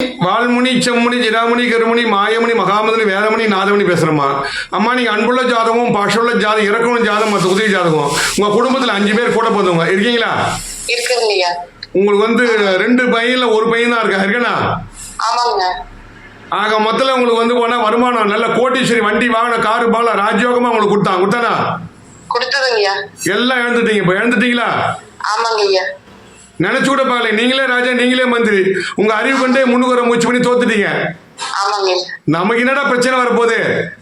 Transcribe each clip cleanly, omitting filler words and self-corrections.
வால்முனி செம்முனி ஜிராமணி கருமணி மாயமணி மகாமணி வேதமணி நாதமணி பேசுறமா. அம்மா நீங்க அன்புள்ள ஜாதகம் பாஷுள்ள ஜாதகம் இறக்கணும் ஜாதகம் மற்ற உதவி ஜாதகம் உங்க குடும்பத்துல 5 பேர் கூட போதுங்க இருக்கீங்களா? இருக்குங்கய்யா. உங்களுக்கு 2 பையன்ல ஒரு பையன் தான் இருக்கா? ஆமாங்க. ஆக மொத்தல உங்களுக்கு போனா வருமானம் நல்ல கோட்டீஸ்வரி வண்டி வாகன காரு பால ராஜயோகமா உங்களுக்கு கொடுத்தானா? கொடுத்ததுங்கய்யா. எல்லாம் இழந்துட்டீங்க. இப்ப இழந்துட்டீங்களா? ஆமாங்க ஐயா. நினைச்சு கூட பார்க்கல. நீங்களே ராஜா நீங்களே மந்திரி. உங்க அறிவு கொண்டே முன்னுக்குற முயற்சி பண்ணி தோத்துட்டீங்க. ஆமாங்க. நமக்கு என்னடா பிரச்சனை வரப்போகுது?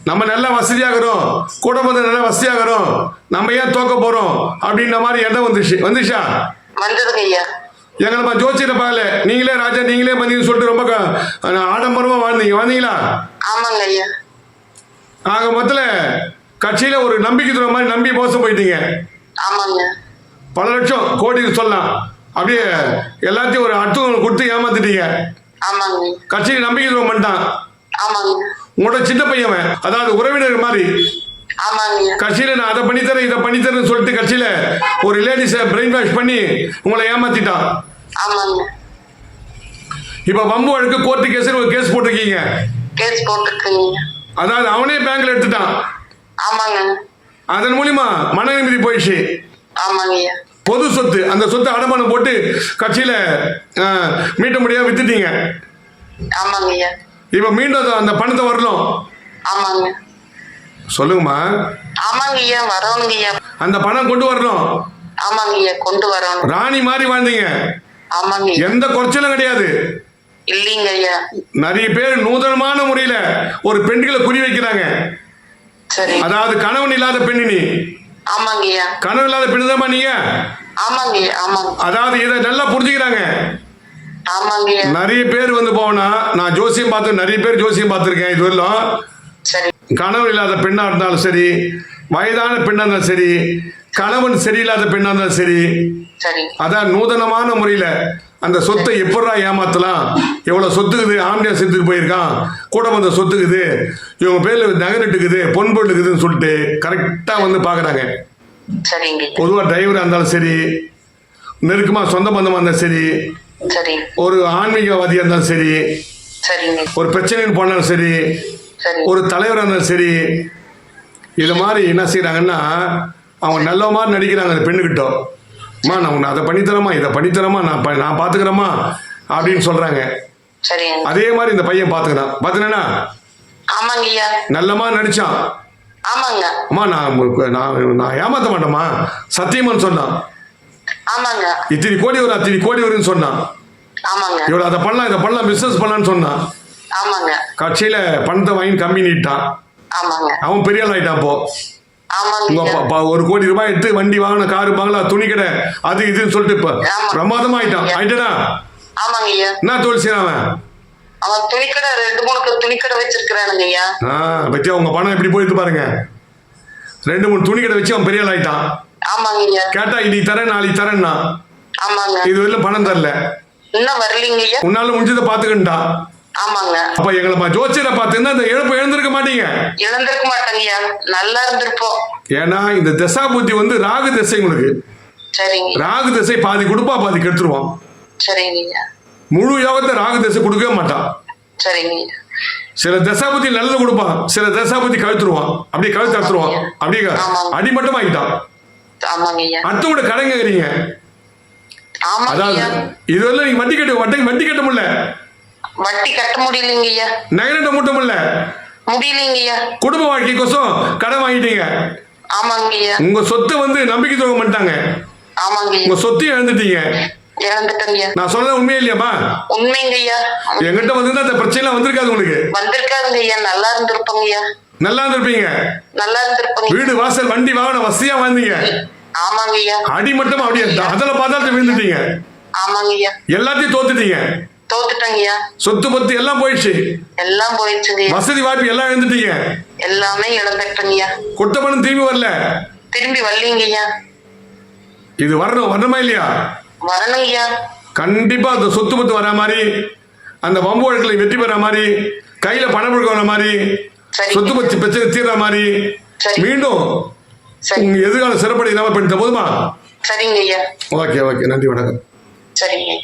நம்ம நல்லா வசதியாகிறோம், குடும்பத்தை நல்லா வசதியாகிறோம், நம்ம ஏன் தோக்க போறோம் அப்படின்ற மாதிரி எண்ணம் வந்துச்சா? வந்ததுங்க ஐயா. எங்களை ஜோசியரை பார்க்கல. நீங்களே ராஜா நீங்களே மந்திரின்னு சொல்லிட்டு ரொம்ப ஆடம்பரமா வந்தீங்களா? ஆமாங்க ஐயா. ஆக மொத்தல கட்சியில ஒரு நம்பிக்கை தர மாதிரி நம்பி மோசம் போயிட்டீங்க. ஆமாங்க. பல லட்சம் கோடி சொல்லலாம் அப்படியே எல்லாத்தையும் ஒரு அர்த்தம் கொடுத்து ஏமாத்திட்டீங்க. ஆமாங்க. கட்சிக்கு நம்பிக்கை துரோகம் பண்ணிட்டான். ஆமாங்க. உங்களோட சின்ன பையன் அதாவது உறவினர் மாதிரி ஆமாங்க. கட்சியில நான் அதை பண்ணித்தரேன் இதை பண்ணித்தரேன்னு சொல்லிட்டு கட்சியில ஒரு லேடிஸை பிரெயின் வாஷ் பண்ணி உங்களை ஏமாத்திட்டான். ஆமாங்க. இப்ப வம்பு வழக்கு கோர்ட்டு கேஸ் ஒரு கேஸ் போட்டிருக்கீங்க. கேஸ் போட்டுருக்கீங்க. அதாவது அவனே பேங்க்ல எடுத்துட்டான். ஆமாங்க. அதன் மூலியமா மன நிம்மதி போயிடுச்சு. ஆமாங்க. பொது சொத்து அந்த சொத்து அடமானம் போட்டு கட்சியில மீட்ட முடியாம வித்துட்டீங்க. ஆமாங்க. இப்ப மீண்டும் அந்த பணத்தை வரணும். ஆமாங்க. சொல்லுங்கம்மா. ஆமாங்க ஐயா. வரணுங்க ஐயா. அந்த பணம் கொண்டு வரணும். ஆமாங்க ஐயா. கொண்டு வரணும். ராணி மாதிரி வாழ்ந்தீங்க. ஆமாங்க. எந்த குறைச்சலும் கிடையாது. இல்லீங்க ஐயா. நிறைய பேர் நூதனமான முறையில ஒரு பெண்களை குறி வைக்கிறாங்க. சரி. அதாவது கணவன் இல்லாத பெண்ணினி. ஆமாங்க ஐயா. கணவன் இல்லாத பெண்ணுதாம்மா நீங்க. ஆமாங்க. ஆமாங்க. அதாவது இதை நல்லா புரிஞ்சுக்கிறாங்க. ஆமாங்க. நிறைய பேர் போனா நான் ஜோசியம் பார்த்து நிறைய பேர் ஜோசியம் பார்த்துருக்கேன். இது வரலாம் சரி. கணவன் இல்லாத பெண்ணா இருந்தாலும் சரி, வயதான பெண்ணா இருந்தாலும் சரி, கணவன் சரியில்லாத பெண்ணா இருந்தாலும் சரி, சரி. அதான் நூதனமான முறையில அந்த சொத்தை எப்படா ஏமாத்தலாம், எவ்வளவு சொத்துக்குது, ஆம்பியா செத்துக்கு போயிருக்கான், கூட வந்த சொத்துக்குது, இவங்க பேர்ல நகரிட்டுக்குது, பொன்பொருள் இருக்குதுன்னு சொல்லிட்டு கரெக்டா பாக்குறாங்க. சரிங்க. பொதுவா டிரைவரா இருந்தாலும் சரி, நெருக்கமா சொந்த பந்தமா இருந்தாலும் சரி, சரி, ஒரு ஆன்மீகவாதியா இருந்தாலும் சரி, சரிங்க, ஒரு பிரச்சனைன்னு போனாலும் சரி, சரி, ஒரு தலைவராக இருந்தாலும் சரி, இது மாதிரி என்ன செய்யறாங்கன்னா அவங்க நல்ல மாதிரி நடிக்கிறாங்க. அந்த பெண்ணுகிட்ட அம்மா நான் உன்னை அதை பண்ணித்தரமா இதை பண்ணித்தரமா நான் பாத்துக்கிறேம்மா அப்படின்னு சொல்றாங்க. அதே மாதிரி இந்த பையன் பாத்துக்கிறான். பாத்துனா ஆமாங்க ஐயா. நல்லமா நடிச்சான். ஆமாங்க. அம்மா நான் ஏமாத்த மாட்டேம்மா சத்தியமான்னு சொன்னான். ஆமாங்க. இத்தனை கோடி வரும் அத்தனை கோடி வரும்னு சொன்னான். ஆமாங்க. இவ்வளவு அதை பண்ணலாம் இதை பண்ணலாம் பிசினஸ் பண்ணலான்னு சொன்னான். ஆமாங்க. கட்சியில பணத்தை வாங்கி கம்மி நீட்டான். ஆமாங்க. அவன் பெரிய ஆள் ஆயிட்டான். அப்போ ஆமாங்க. 1 கோடி ரூபாய் எடுத்து வண்டி வாங்கின காரு வாங்கல துணி கடை அது இதுன்னு சொல்லிட்டு இப்ப பிரமாதமா ஆயிட்டா. ஆமாங்க ஐயா. என்ன தொழில் செய்யறான் அவன்? துணிக்கடை 2-3 துணிக்கடை வச்சிருக்கிறானுங்க ஐயா. பத்தியா உங்க பணம் எப்படி போயிட்டு பாருங்க. 2-3 துணிக்கடை வச்சு அவன் பெரிய ஆள் ஆயிட்டான். ஆமாங்க ஐயா. கேட்டா இன்னைக்கு தரேன் நாளைக்கு தரேன்னா. ஆமாங்க. இது வரையிலும் பணம் தரல. இன்னும் வரலீங்க ஐயா. உன்னால முடிஞ்சதை பாத்துக்கிட்டா. ஆமாங்க. அப்ப எங்களை ஜோசியரை பார்த்துன்னா இந்த இழப்பு எழுந்திருக்க மாட்டீங்க. இழந்திருக்க மாட்டேங்கய்யா. நல்லா இருந்திருப்போம். ஏன்னா இந்த திசா புத்தி ராகு திசை உங்களுக்கு. சரிங்க. ராகு திசை பாதி கொடுப்பா பாதி கெடுத்துருவான். சரிங்க. முழு யோகத்தை ராகு திசை கொடுக்கவே மாட்டான். சரிங்க. சில தசாபதி நல்லது கொடுப்பான், சில தசாபதி கழுத்துருவான். அப்படியே கழுத்து அறுத்துருவான். அப்படியே அடிமட்டம் ஆகிட்டான். அடுத்தோட கடன் கேக்குறீங்க. அதாவது இதுவரை நீங்க வட்டி கட்ட முடியல. வட்டி கட்ட முடியலங்கய்யா. நகரிட்ட மட்டும் இல்ல முடியலங்கய்யா. குடும்ப வாழ்க்கைக்கோசம் கடன் வாங்கிட்டீங்க. ஆமாங்கய்யா. உங்க சொத்தை நம்பிக்கை துரோகம் பண்ணிட்டாங்க. ஆமாங்க. உங்க சொத்தையும் இழந்துட்டீங்க. இழந்துட்டேங்கய்யா. நான் சொல்றது உண்மையே இல்லையாமா? உண்மைங்கய்யா. எங்கிட்ட அந்த பிரச்சனை எல்லாம் வந்திருக்காது உங்களுக்கு. வந்திருக்காதுங்கய்யா. நல்லா இருந்திருப்பங்கய்யா. நல்லா இருந்திருப்பீங்க. நல்லா இருந்திருப்பீங்க. வீடு வாசல் வண்டி வாகனம் வசதியா வாழ்ந்தீங்க. ஆமாங்கய்யா. அடிமட்டம் அப்படியே அதுல பார்த்தாலும் விழுந்துட்டீங்க. ஆமாங்கய்யா. எல்லாத்தையும் தோத்துட்டீங்க. தோத்துட்டங்கய்யா. சொத்து பத்து எல்லாம் போயிடுச்சு. எல்லாம் போயிடுச்சுங்க. வசதி வாய்ப்பு எல்லாம் இழந்துட்டீங்க. எல்லாமே இழந்துட்டங்கய்யா. கொட்ட பணம் திரும்பி வரல. திரும்பி வரலீங்கய்யா. இது வரணுமா இல்லையா? வரணுங்கய்யா. கண்டிப்பா அந்த சொத்து பத்து வர மாதிரி, அந்த வம்பு வழக்கில் வெற்றி பெற மாதிரி, கையில பணம் கொடுக்க வர மாதிரி, சொத்து பத்து பிரச்சனை தீர்ற மாதிரி, மீண்டும் உங்க எதிர்கால சிறப்படை இல்லாம பண்ணிட்ட போதுமா? சரிங்க ஐயா. ஓகே நன்றி வணக்கம். சரிங்க.